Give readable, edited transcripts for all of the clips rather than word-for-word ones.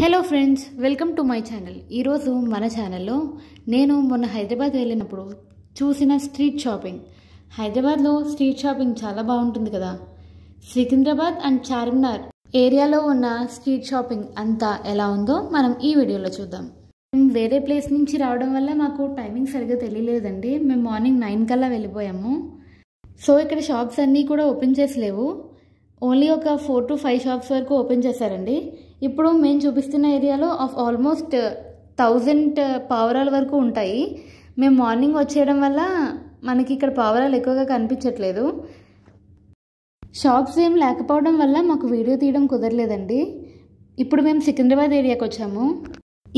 Hello friends, welcome to my channel. ఈరోజు మన ఛానల్లో నేను మొన్న హైదరాబాద్ వెళ్ళినప్పుడు చూసిన స్ట్రీట్ షాపింగ్. హైదరాబాద్లో స్ట్రీట్ షాపింగ్ చాలా బాగుంటుంది కదా. సికింద్రాబాద్ అండ్ చార్మినార్ ఏరియాలో ఉన్న స్ట్రీట్ షాపింగ్ అంతా ఎలా ఉందో మనం ఈ వీడియోలో చూద్దాం. మేము వేరే ప్లేస్ నుంచి రావడం వల్ల మాకు టైమింగ్ సరిగ్గా తెలియలేదండి. మేము మార్నింగ్ 9 కల్లా వెళ్ళిపోయాము. సో ఇక్కడ షాప్స్ అన్నీ కూడా ఓపెన్ చేసి లేవు. ఓన్లీ ఒక 4 to 5 షాప్స్ వరకు ఓపెన్ చేశారండి. ఇప్పుడు మేము చూపిస్తున్న ఏరియాలో ఆల్మోస్ట్ 1000 పావురాల వరకు ఉంటాయి. మేము మార్నింగ్ వచ్చేయడం వల్ల మనకి ఇక్కడ పావురాలు ఎక్కువగా కనిపించట్లేదు. షాప్స్ ఏం లేకపోవడం వల్ల మాకు వీడియో తీయడం కుదరలేదండి. ఇప్పుడు మేము సికింద్రాబాద్ ఏరియాకి వచ్చాము.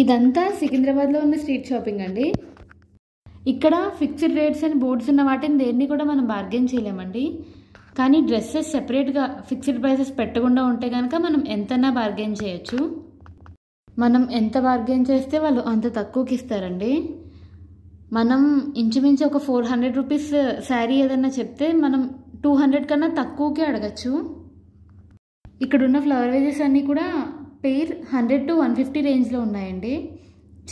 ఇదంతా సికింద్రాబాద్లో ఉన్న స్ట్రీట్ షాపింగ్ అండి. ఇక్కడ ఫిక్స్డ్ రేట్స్ అని బోర్డ్స్ ఉన్న వాటిని దేన్ని కూడా మనం బార్గెన్ చేయలేమండి. కానీ డ్రెస్సెస్ సెపరేట్గా ఫిక్స్డ్ ప్రైసెస్ పెట్టకుండా ఉంటే కనుక మనం ఎంతైనా బార్గెన్ చేయొచ్చు. మనం ఎంత బార్గెన్ చేస్తే వాళ్ళు అంత తక్కువకి ఇస్తారండి. మనం ఇంచుమించు ఒక 400 రూపీస్ శారీ ఏదన్నా చెప్తే మనం 200 కన్నా తక్కువకే అడగచ్చు. ఇక్కడున్న ఫ్లవర్ వేజెస్ అన్నీ కూడా పెయిర్ 100 to 150 రేంజ్లో ఉన్నాయండి.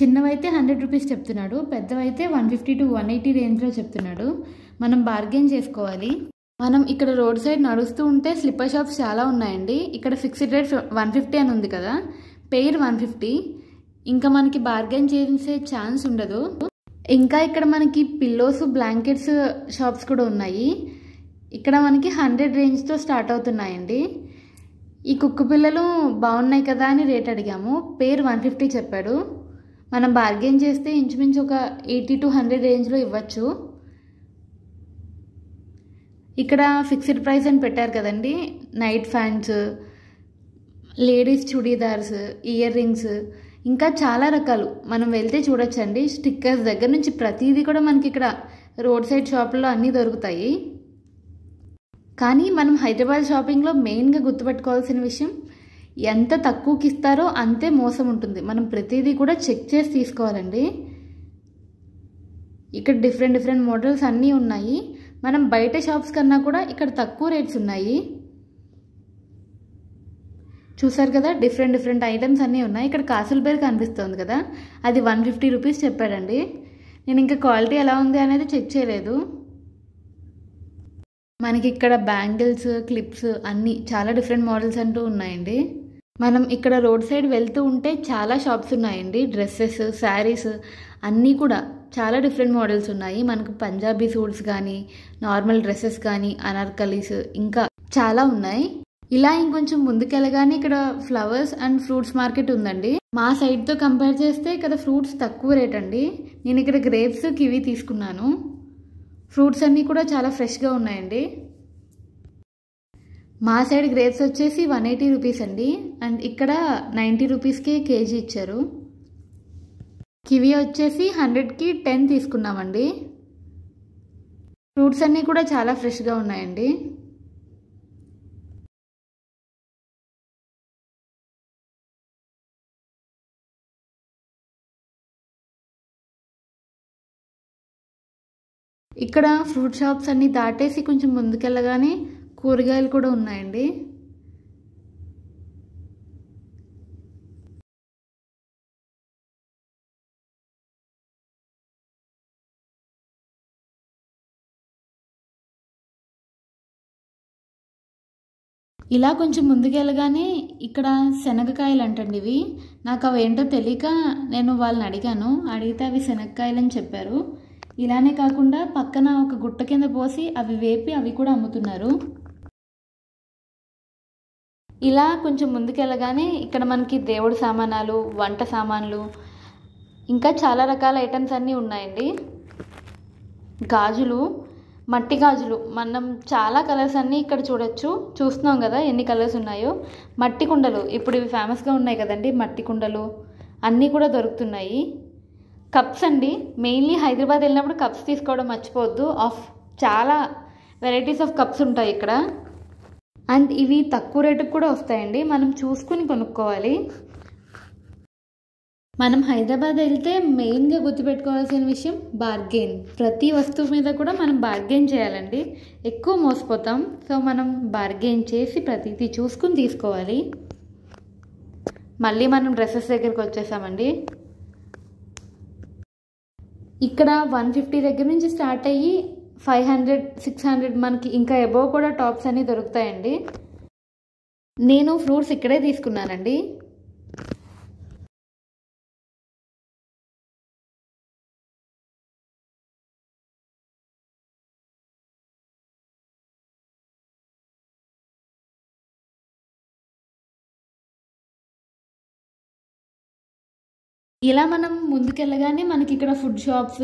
చిన్నవైతే 100 రూపీస్ చెప్తున్నాడు, పెద్దవైతే 150 to 180 రేంజ్లో చెప్తున్నాడు. మనం బార్గెన్ చేసుకోవాలి. మనం ఇక్కడ రోడ్ సైడ్ నడుస్తూ ఉంటే స్లిప్పర్ షాప్స్ చాలా ఉన్నాయండి. ఇక్కడ ఫిక్స్డ్ రేట్ 150 అని ఉంది కదా, పెయిర్ 150. ఇంకా మనకి బార్గెన్ చేసే ఛాన్స్ ఉండదు. ఇంకా ఇక్కడ మనకి పిల్లోస్, బ్లాంకెట్స్ షాప్స్ కూడా ఉన్నాయి. ఇక్కడ మనకి 100 రేంజ్తో స్టార్ట్ అవుతున్నాయండి. ఈ కుక్క పిల్లలు బాగున్నాయి కదా అని రేట్ అడిగాము. పెయిర్ 150 చెప్పాడు. మనం బార్గెన్ చేస్తే ఇంచుమించు ఒక 80 to 100 రేంజ్లో ఇవ్వచ్చు. ఇక్కడ ఫిక్స్డ్ ప్రైస్ అని పెట్టారు కదండి. Night fans, ladies churidars, ear rings, ఇంకా చాలా రకాలు మనం వెళ్తే చూడొచ్చండి. స్టిక్కర్స్ దగ్గర నుంచి ప్రతిదీ కూడా మనకి ఇక్కడ రోడ్ సైడ్ షాపుల్లో అన్నీ దొరుకుతాయి. కానీ మనం హైదరాబాద్ షాపింగ్లో మెయిన్గా గుర్తుపెట్టుకోవాల్సిన విషయం, ఎంత తక్కువకి ఇస్తారో అంతే మోసం ఉంటుంది. మనం ప్రతిదీ కూడా చెక్ చేసి తీసుకోవాలండి. ఇక్కడ డిఫరెంట్ మోడల్స్ అన్నీ ఉన్నాయి. మనం బయట షాప్స్ కన్నా కూడా ఇక్కడ తక్కువ రేట్స్ ఉన్నాయి. చూసారు కదా, డిఫరెంట్ ఐటమ్స్ అన్నీ ఉన్నాయి. ఇక్కడ కాసుల బేర్ కనిపిస్తుంది కదా, అది 150 రూపీస్ చెప్పాడండి. నేను ఇంకా క్వాలిటీ ఎలా ఉంది అనేది చెక్ చేయలేదు. మనకి ఇక్కడ బ్యాంగిల్స్, క్లిప్స్ అన్నీ చాలా డిఫరెంట్ మోడల్స్ అంటూ ఉన్నాయండి. మనం ఇక్కడ రోడ్ సైడ్ వెళ్తూ ఉంటే చాలా షాప్స్ ఉన్నాయండి. డ్రెస్సెస్, శారీస్ అన్నీ కూడా చాలా డిఫరెంట్ మోడల్స్ ఉన్నాయి. మనకు పంజాబీ సూట్స్ కానీ, నార్మల్ డ్రెస్సెస్ కానీ, అనార్కలీస్ ఇంకా చాలా ఉన్నాయి. ఇలా ఇంకొంచెం ముందుకెళ్ళగానే ఇక్కడ ఫ్లవర్స్ అండ్ ఫ్రూట్స్ మార్కెట్ ఉందండి. మా సైడ్తో కంపేర్ చేస్తే ఇక్కడ ఫ్రూట్స్ తక్కువ రేట్ అండి. నేను ఇక్కడ గ్రేప్స్, కివి తీసుకున్నాను. ఫ్రూట్స్ అన్నీ కూడా చాలా ఫ్రెష్గా ఉన్నాయండి. మా సైడ్ గ్రేప్స్ వచ్చేసి 180 రూపీస్ అండి. అండ్ ఇక్కడ 90 రూపీస్కే కేజీ ఇచ్చారు. కివి వచ్చేసి 100కి 10 తీసుకున్నామండి. ఫ్రూట్స్ అన్నీ కూడా చాలా ఫ్రెష్గా ఉన్నాయండి. ఇక్కడ ఫ్రూట్ షాప్స్ అన్నీ దాటేసి కొంచెం ముందుకెళ్ళగానే కూరగాయలు కూడా ఉన్నాయండి. ఇలా కొంచెం ముందుకెళ్ళగానే ఇక్కడ శనగకాయలు అంటండి ఇవి. నాకు అవి ఏంటో తెలియక నేను వాళ్ళని అడిగితే అవి శనగకాయలు అని చెప్పారు. ఇలానే కాకుండా పక్కన ఒక గుట్ట కింద పోసి అవి వేపి అవి కూడా అమ్ముతున్నారు. ఇలా కొంచెం ముందుకెళ్ళగానే ఇక్కడ మనకి దేవుడి సామానాలు, వంట సామాన్లు, ఇంకా చాలా రకాల ఐటమ్స్ అన్నీ ఉన్నాయండి. గాజులు, మట్టి గాజులు, మనం చాలా కలర్స్ అన్నీ ఇక్కడ చూస్తున్నాం కదా ఎన్ని కలర్స్ ఉన్నాయో. మట్టి కుండలు ఇప్పుడు ఇవి ఫేమస్గా ఉన్నాయి కదండి. మట్టి కుండలు అన్నీ కూడా దొరుకుతున్నాయి. కప్స్ అండి, మెయిన్లీ హైదరాబాద్ వెళ్ళినప్పుడు కప్స్ తీసుకోవడం మర్చిపోవద్దు. చాలా వెరైటీస్ ఆఫ్ కప్స్ ఉంటాయి ఇక్కడ. అండ్ ఇవి తక్కువ రేటుకు కూడా వస్తాయండి. మనం చూసుకుని కొనుక్కోవాలి. మనం హైదరాబాద్ వెళ్తే మెయిన్గా గుర్తుపెట్టుకోవాల్సిన విషయం బార్గెన్. ప్రతి వస్తువు మీద కూడా మనం బార్గెన్ చేయాలండి. ఎక్కువ మోసపోతాం. సో మనం బార్గెన్ చేసి ప్రతిదీ చూసుకుని తీసుకోవాలి. మళ్ళీ మనం డ్రెస్సెస్ దగ్గరికి వచ్చేసామండి. ఇక్కడ 150 దగ్గర నుంచి స్టార్ట్ అయ్యి 500, 600 మనకి ఇంకా అబోవ్ కూడా టాప్స్ అన్నీ దొరుకుతాయండి. నేను ఫ్రూట్స్ ఇక్కడే తీసుకున్నానండి. ఇలా మనం ముందుకెళ్ళగానే మనకి ఇక్కడ ఫుడ్ షాప్స్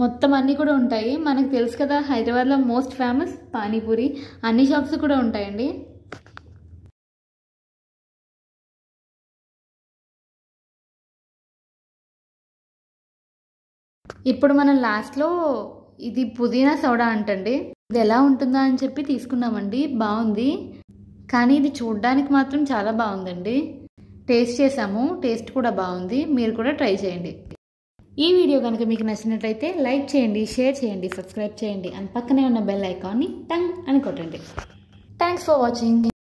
మొత్తం అన్నీ కూడా ఉంటాయి. మనకు తెలుసు కదా, హైదరాబాద్లో మోస్ట్ ఫేమస్ పానీపూరి. అన్ని షాప్స్ కూడా ఉంటాయండి. ఇప్పుడు మనం లాస్ట్లో ఇది పుదీనా సోడా అంటండి. ఇది ఎలా ఉంటుందా అని చెప్పి తీసుకున్నామండి. బాగుంది, కానీ ఇది చూడడానికి మాత్రం చాలా బాగుందండి. టేస్ట్ చేసాము, టేస్ట్ కూడా బాగుంది. మీరు కూడా ట్రై చేయండి. ఈ వీడియో కనుక మీకు నచ్చినట్లయితే లైక్ చేయండి, షేర్ చేయండి, సబ్స్క్రైబ్ చేయండి అండ్ పక్కనే ఉన్న బెల్ ఐకాన్ని టంగ్ అని కొట్టండి. Thanks for watching.